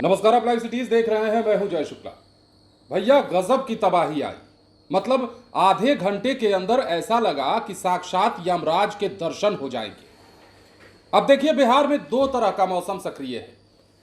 नमस्कार, आप live cities देख रहे हैं। मैं हूं जय शुक्ला। भैया गजब की तबाही आई। मतलब आधे घंटे के अंदर ऐसा लगा कि साक्षात यमराज के दर्शन हो जाएंगे। अब देखिए, बिहार में दो तरह का मौसम सक्रिय है।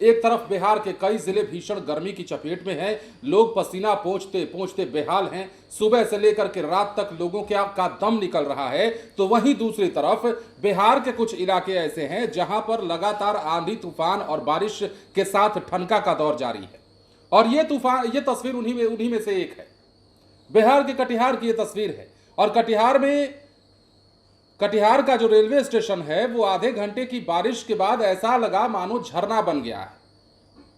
एक तरफ बिहार के कई जिले भीषण गर्मी की चपेट में हैं। लोग पसीना पोंछते पोंछते बेहाल हैं। सुबह से लेकर के रात तक लोगों का दम निकल रहा है। तो वहीं दूसरी तरफ बिहार के कुछ इलाके ऐसे हैं जहां पर लगातार आंधी तूफान और बारिश के साथ ठनका का दौर जारी है। और ये तस्वीर उन्हीं में से एक है। बिहार के कटिहार की ये तस्वीर है। और कटिहार का जो रेलवे स्टेशन है वो आधे घंटे की बारिश के बाद ऐसा लगा मानो झरना बन गया है।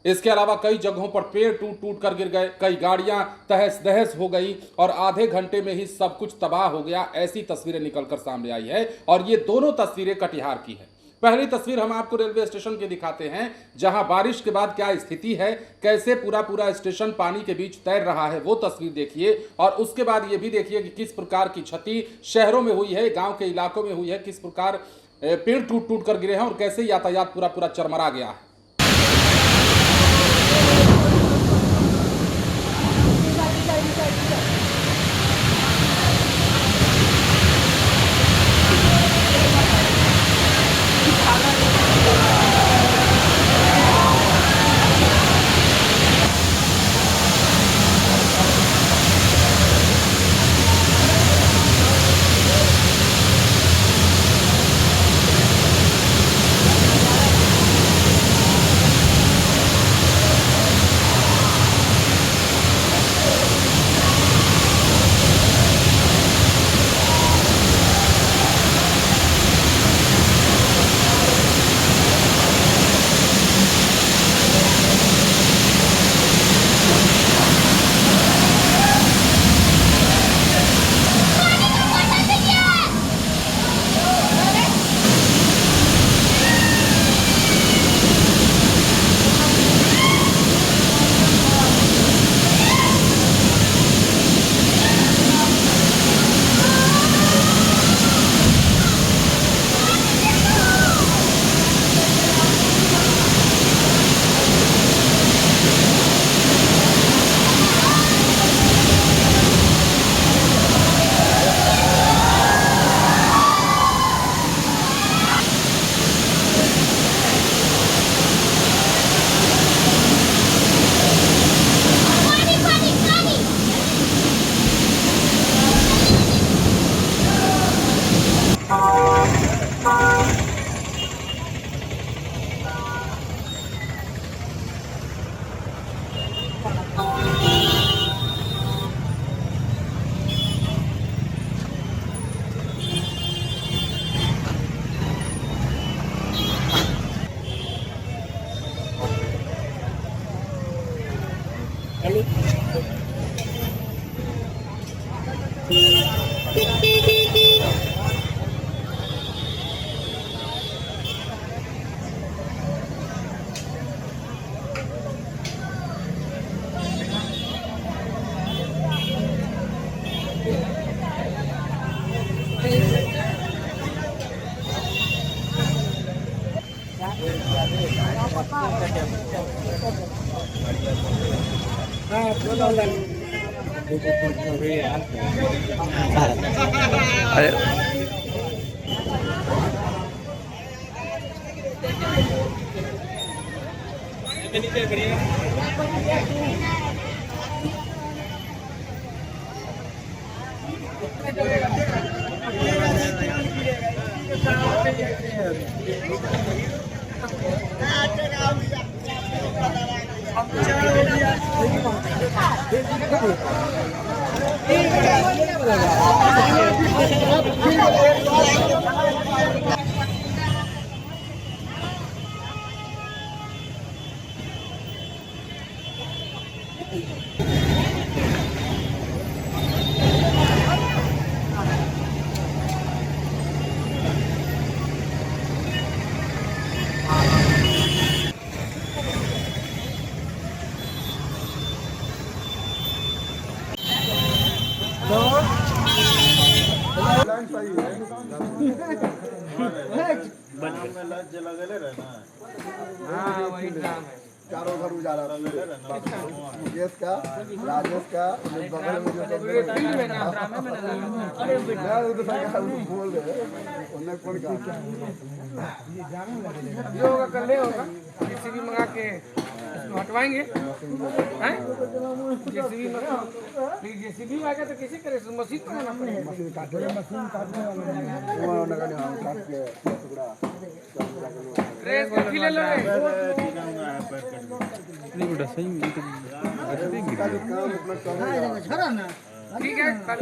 इसके अलावा कई जगहों पर पेड़ टूट टूट कर गिर गए, कई गाड़ियां तहस नहस हो गई और आधे घंटे में ही सब कुछ तबाह हो गया। ऐसी तस्वीरें निकलकर सामने आई है और ये दोनों तस्वीरें कटिहार की है। पहली तस्वीर हम आपको रेलवे स्टेशन की दिखाते हैं, जहां बारिश के बाद क्या स्थिति है, कैसे पूरा स्टेशन पानी के बीच तैर रहा है, वो तस्वीर देखिए। और उसके बाद ये भी देखिए कि किस प्रकार की क्षति शहरों में हुई है, गांव के इलाकों में हुई है, किस प्रकार पेड़ टूट टूट कर गिरे हैं और कैसे यातायात पूरा चरमरा गया है। हाँ वही ड्राम है। चारों घर उजाला। मुकेश का, राजेश का, बगल में जो बोल रहे उन्हें कौन का जो होगा कर ले होगा, जेसीबी मंगा के इसको हटवाएंगे हैं, जेसीबी मंगा, लेकिन जेसीबी आ गया तो कैसे करे, मशीन मंगाना पड़ेगा। मशीन काटने काट के टुकड़ा ट्रेस को ले लो रे। नहीं बेटा सही में ठीक है, कल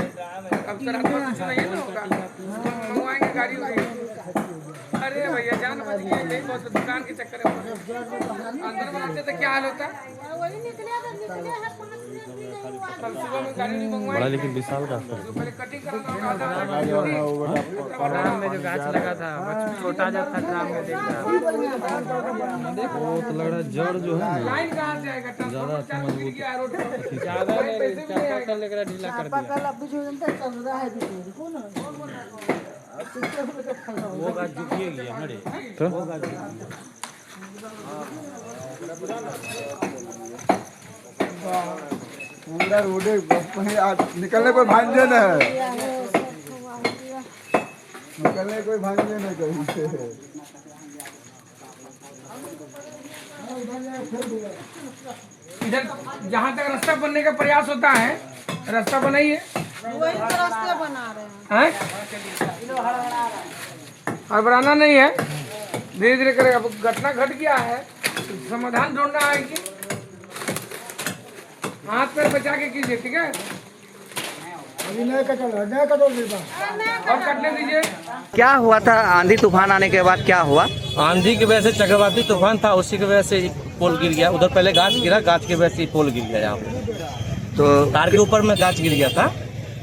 अब तो रात में कुछ नहीं ना होगा, मंगवाएंगे गाड़ी होगी। अरे भैया जान बच गई, नहीं बहुत दुकान के चक्कर में अंदर बनाते तो क्या हाल होता। कल सुबह में गाड़ी नहीं बड़ा मंगवाएंगे, लेकिन विशाल का जो पहले कटिंग कराना होगा ड्राम में जो गाछ लगा था छोटा जो था ड्राम में देख रहा वो तो लग रहा है जड़ जो है ना लाइन कहाँ से आएगा, ट्रांसफार्मर चार गिर गया रोड पर, ज्यादा पैसे भी नहीं आएंगे। कर लेकर ढीला कर दिया वो गाछ झुकिए गया हमारे तो वो गाछ पूरा रोडे निकलने कोई भांजे न है, निकलने कोई भांजे न कहीं से। इधर जहाँ तक रास्ता बनने का प्रयास होता है, रास्ता बनाइए, वही तो रास्ते बना रहे हैं। हैं? हड़बड़ाना नहीं है, धीरे धीरे करेगा। अब घटना घट गया है, समाधान ढूंढना है कि हाथ पैर बचा के कीजिए, ठीक है। और कटने दीजिए। क्या हुआ था आंधी तूफान आने के बाद, क्या हुआ? आंधी की वजह से चक्रवाती तूफान था, उसी की वजह से पोल गिर गया। उधर पहले गाछ गिरा, गाछ की वजह से पोल गिर गया। यहाँ पे तो कार के ऊपर में गाछ गिर गया था।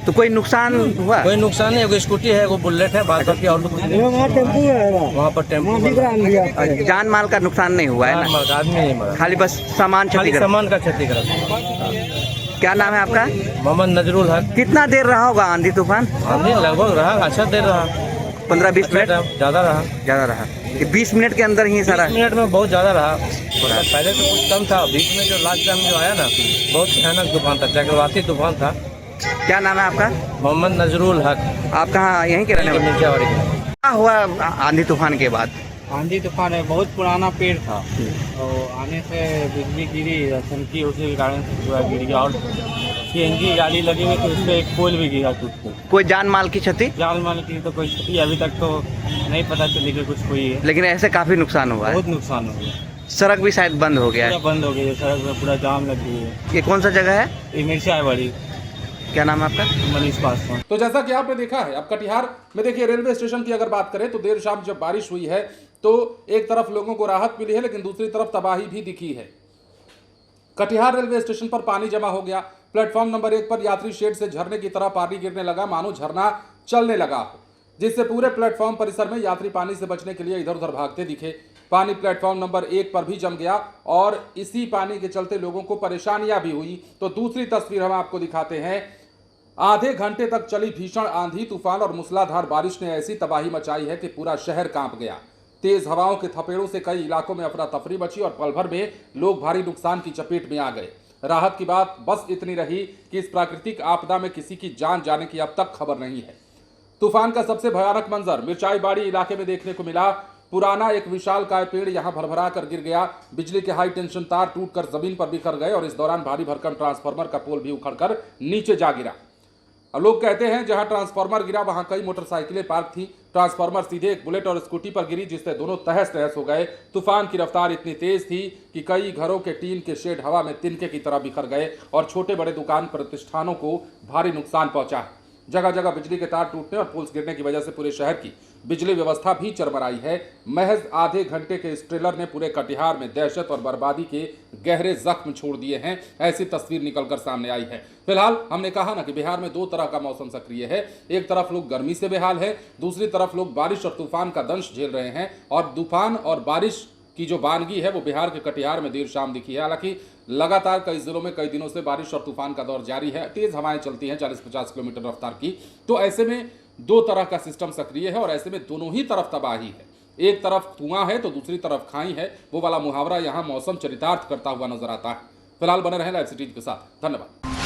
तो कोई नुकसान हुआ? कोई नुकसान नहीं, एगो स्कूटी है, एगो बुलेट है, बात बाकी और कुछ नहीं। वहाँ पर टेम्पो जान माल का नुकसान नहीं हुआ है ना? आदमी नहीं मरा, खाली बस सामान खाली क्षतिग्रस्त। सामान का क्षतिग्रस्त। क्या नाम है आपका? मोहम्मद नजरुल हक। कितना देर रहा होगा आंधी तूफान? आंधी लगभग रहा, अच्छा देर रहा, 15-20 मिनट ज्यादा रहा। ज्यादा रहा। ये 20 मिनट के अंदर ही सारा 20 मिनट में बहुत ज्यादा रहा। पहले तो कुछ कम था, बीच में जो लास्ट टाइम जो आया ना, बहुत भयानक तूफान था, चक्रवाती तूफान था। क्या नाम है आपका? मोहम्मद नजरुल हक, आप कहाँ यहीं के रहने वाले? नीचावाड़ी के। क्या हुआ आंधी तूफान के बाद? आंधी तूफान है, बहुत पुराना पेड़ था, तो आने से बिजली गिरी, चमकी, उसी के कारण से पूरा गिर गया। और सीएनजी गाड़ी लगी हुई, तो उस पर एक पोल भी गिरा टूट के। कोई जान माल की क्षति? जान माल की तो कोई क्षति अभी तक तो नहीं पता चली कि कुछ हुई है। लेकिन ऐसे काफी नुकसान हुआ है। बहुत नुकसान हो गया, सड़क भी शायद बंद हो गया पूरा है। बंद हो गई है, सड़क में पूरा जाम लग गई है। ये कौन सा जगह है? ये मिर्चावाड़ी, क्या नाम है आपका? मनीष पासवान। तो जैसा कि आपने देखा है, अब कटिहार में देखिए रेलवे स्टेशन की अगर बात करें तो देर शाम जब बारिश हुई है तो एक तरफ लोगों को राहत मिली है, लेकिन दूसरी तरफ तबाही भी दिखी है। कटिहार रेलवे स्टेशन पर पानी जमा हो गया। प्लेटफॉर्म नंबर 1 पर यात्री शेड से झरने की तरह पानी गिरने लगा, मानो झरना चलने लगा हो, जिससे पूरे प्लेटफॉर्म परिसर में यात्री पानी से बचने के लिए इधर उधर भागते दिखे। पानी प्लेटफॉर्म नंबर 1 पर भी जम गया और इसी पानी के चलते लोगों को परेशानियां भी हुई। तो दूसरी तस्वीर हम आपको दिखाते हैं। आधे घंटे तक चली भीषण आंधी तूफान और मूसलाधार बारिश ने ऐसी तबाही मचाई है कि पूरा शहर कांप गया। तेज हवाओं के थपेड़ों से कई इलाकों में अफरा तफरी मची और पल भर में लोग भारी नुकसान की चपेट में आ गए। राहत की बात बस इतनी रही कि इस प्राकृतिक आपदा में किसी की जान जाने की अब तक खबर नहीं है। तूफान का सबसे भयानक मंजर मिर्चाईबाड़ी इलाके में देखने को मिला। पुराना एक विशालकाय पेड़ यहां भरभरा कर गिर गया। बिजली के हाई टेंशन तार टूटकर जमीन पर बिखर गए और इस दौरान भारी भरकम ट्रांसफार्मर का पोल भी उखड़कर नीचे जा गिरा। अब लोग कहते हैं जहां ट्रांसफार्मर गिरा वहां कई मोटरसाइकिलें पार्क थी। ट्रांसफार्मर सीधे एक बुलेट और स्कूटी पर गिरी, जिससे दोनों तहस नहस हो गए। तूफान की रफ्तार इतनी तेज थी कि कई घरों के टीन के शेड हवा में तिनके की तरह बिखर गए और छोटे बड़े दुकान प्रतिष्ठानों को भारी नुकसान पहुंचा। जगह जगह बिजली के तार टूटने और पुल्स गिरने की वजह से पूरे शहर की बिजली व्यवस्था भी चरमराई है। महज आधे घंटे के इस ट्रेलर ने पूरे कटिहार में दहशत और बर्बादी के गहरे जख्म छोड़ दिए हैं, ऐसी तस्वीर निकलकर सामने आई है। फिलहाल हमने कहा ना कि बिहार में दो तरह का मौसम सक्रिय है। एक तरफ लोग गर्मी से बेहाल है, दूसरी तरफ लोग बारिश और तूफान का दंश झेल रहे हैं। और तूफान और बारिश की जो वानगी है वो बिहार के कटिहार में देर शाम दिखी है। हालांकि लगातार कई जिलों में कई दिनों से बारिश और तूफान का दौर जारी है। तेज हवाएं चलती हैं 40-50 किलोमीटर रफ्तार की। तो ऐसे में दो तरह का सिस्टम सक्रिय है और ऐसे में दोनों ही तरफ तबाही है। एक तरफ धुआं है तो दूसरी तरफ खाई है, वो वाला मुहावरा यहाँ मौसम चरितार्थ करता हुआ नजर आता है। फिलहाल बने रहें लाइव सिटी के साथ। धन्यवाद।